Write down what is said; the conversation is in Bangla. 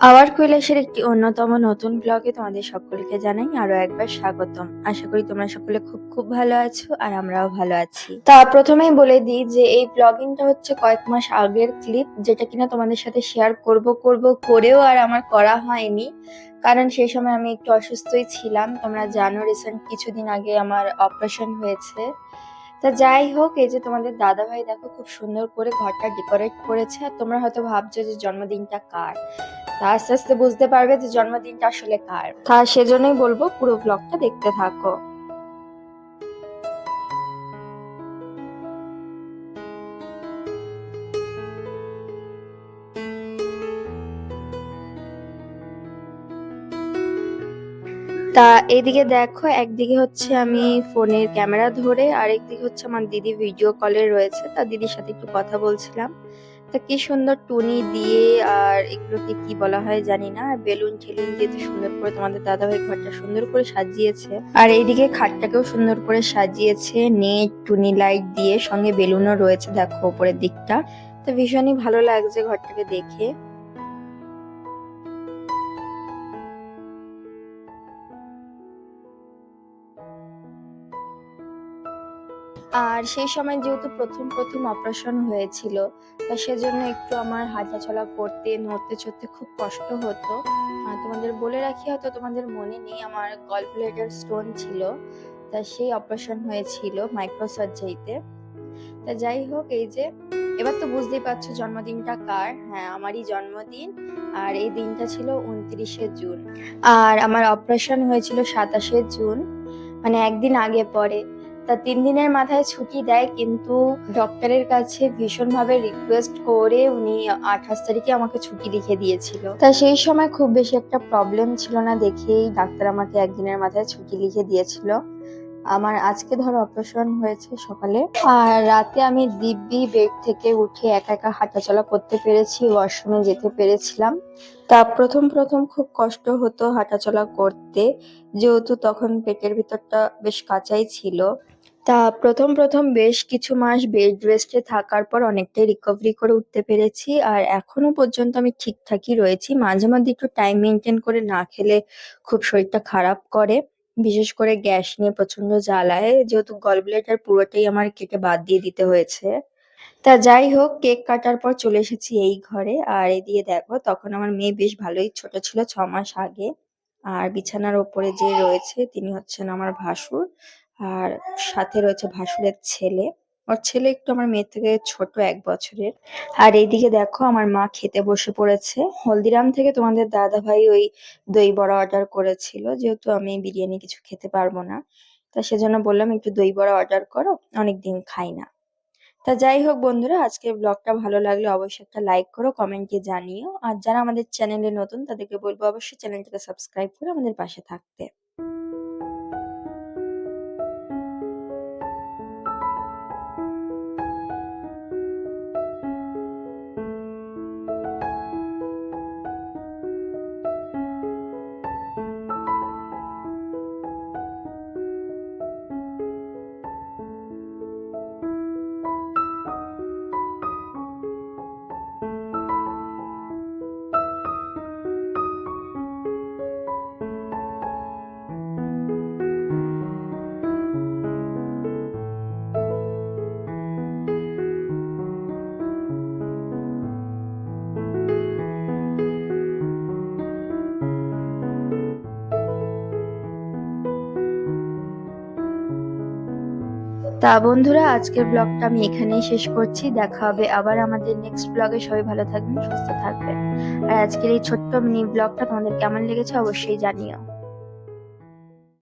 আওয়ার কৈলাসের একটি অন্যতম নতুন ব্লগে তোমাদের সকলকে জানাই আরো একবার স্বাগতম। আশা করি তোমরা সকলে খুব খুব ভালো আছো আর আমরাও ভালো আছি। তা প্রথমেই বলে দিই যে এই ব্লগিংটা হচ্ছে কয়েক মাস আগের ক্লিপ, যেটা কিনা তোমাদের সাথে শেয়ার করব করেও আর আমার করা হয়নি, কারণ সেই সময় আমি একটু অসুস্থই ছিলাম। তোমরা জানো রিসেন্ট কিছুদিন আগে আমার অপারেশন হয়েছে। তা যাই হোক, এই যে তোমাদের দাদাভাই দেখো খুব সুন্দর করে ঘরটা ডেকোরেট করেছে। আর তোমরা হয়তো ভাবছো যে জন্মদিনটা কার, তা আস্তে আস্তে বুঝতে পারবে যে জন্মদিনটা আসলে কার। তা সেজন্যই বলবো পুরো ব্লগটা দেখতে থাকো। তা এইদিকে দেখো, একদিকে হচ্ছে আমি ফোনের ক্যামেরা ধরে, আর একদিকে হচ্ছে আমার দিদি ভিডিও কলে রয়েছে। তা দিদির সাথে একটু কথা বলছিলাম। তা কি সুন্দর টুনি দিয়ে, আর এগুলোকে কি বলা হয় জানি না, আর বেলুন ঠেলুন দিয়ে তো সুন্দর করে তোমাদের দাদাভাই ঘরটা সুন্দর করে সাজিয়েছে। আর এইদিকে খাটটাকেও সুন্দর করে সাজিয়েছে নেট টুনি লাইট দিয়ে, সঙ্গে বেলুনও রয়েছে দেখো উপরের দিকটা। তো ভীষণই ভালো লাগছে ঘরটাকে দেখে। আর সেই সময় যেহেতু প্রথম প্রথম অপারেশন হয়েছিল, তা সেজন্য একটু আমার হাঁটাচলা করতে নড়তে চড়তে খুব কষ্ট হতো। আর তোমাদের বলে রাখি, হয়তো তোমাদের মনে নেই, আমার গল ব্লেডার স্টোন ছিল। তা সেই অপারেশন হয়েছিল মাইক্রো সার্জারিতে। তা যাই হোক, এই যে এবার তো বুঝতেই পারছো জন্মদিনটা কার। হ্যাঁ, আমারই জন্মদিন। আর এই দিনটা ছিল 29শে জুন। আর আমার অপারেশন হয়েছিল 27শে জুন, মানে একদিন আগে পরে। তা 3 দিনের মাথায় ছুটি দেয়, কিন্তু ডক্টরের কাছে ভীষণভাবে রিকোয়েস্ট করে উনি 28 তারিখে আমাকে ছুটি লিখে দিয়েছিল। তা সেই সময় খুব বেশি একটা প্রবলেম ছিল না দেখেই ডাক্তার আমাকে একদিনের মাথায় ছুটি লিখে দিয়েছিল। আমার আজকে ধরো অপারেশন হয়েছে সকালে, আর রাতে আমি দিব্যি বেড থেকে উঠে একা একা হাঁটাচলা করতে পেরেছি, ওয়াশরুমে যেতে পেরেছিলাম। তা প্রথম প্রথম খুব কষ্ট হতো হাঁটাচলা করতে, যেহেতু তখন পেটের ভিতরটা বেশ কাঁচাই ছিল। তা প্রথম প্রথম বেশ কিছু মাস বেড রেস্টে থাকার পর অনেকটাই রিকভারি করে উঠতে পেরেছি। আর এখনো পর্যন্ত আমি ঠিকঠাকই রয়েছি। মাঝে মধ্যে একটু টাইম মেনটেন করে না খেলে খুব শরীরটা খারাপ করে, বিশেষ করে গ্যাস নিয়ে প্রচন্ড জ্বালায়, যেহেতু গল ব্লেডার পুরোটাই আমার কেটে বাদ দিয়ে দিতে হয়েছে। তা যাই হোক, কেক কাটার পর চলে এসেছি এই ঘরে। আর এদিকে দেখো, তখন আমার মেয়ে বেশ ভালোই ছোট ছিল, 6 মাস আগে। আর বিছানার ওপরে যে রয়েছে তিনি হচ্ছেন আমার ভাসুর, আর সাথে রয়েছে ভাসুরের ছেলে। ওর ছেলে একটু আমার মেয়ের থেকে ছোট, 1 বছরের। আর এইদিকে দেখো, আমার মা খেতে বসে পড়েছে। হলদিরাম থেকে তোমাদের দাদা ভাই ওই দই বড়া অর্ডার করেছিল, যেহেতু আমি বিরিয়ানি কিছু খেতে পারবো না। তা সেজন্য বললাম একটু দই বড়া অর্ডার করো, অনেকদিন খাই না। তা যাই হোক বন্ধুরা, আজকের ব্লগটা ভালো লাগলে অবশ্যই একটা লাইক করো, কমেন্টে জানিও। আর যারা আমাদের চ্যানেলে নতুন তাদেরকে বলবো অবশ্যই চ্যানেলটাকে সাবস্ক্রাইব করে আমাদের পাশে থাকতে। তা বন্ধুরা, আজকের ব্লগটা আমি এখানেই শেষ করছি। দেখা হবে আবার আমাদের নেক্সট ব্লগে। সবাই ভালো থাকবেন, সুস্থ থাকবেন। আর আজকের এই ছোট্ট মিনি ব্লগটা তোমাদের কেমন লেগেছে অবশ্যই জানিও।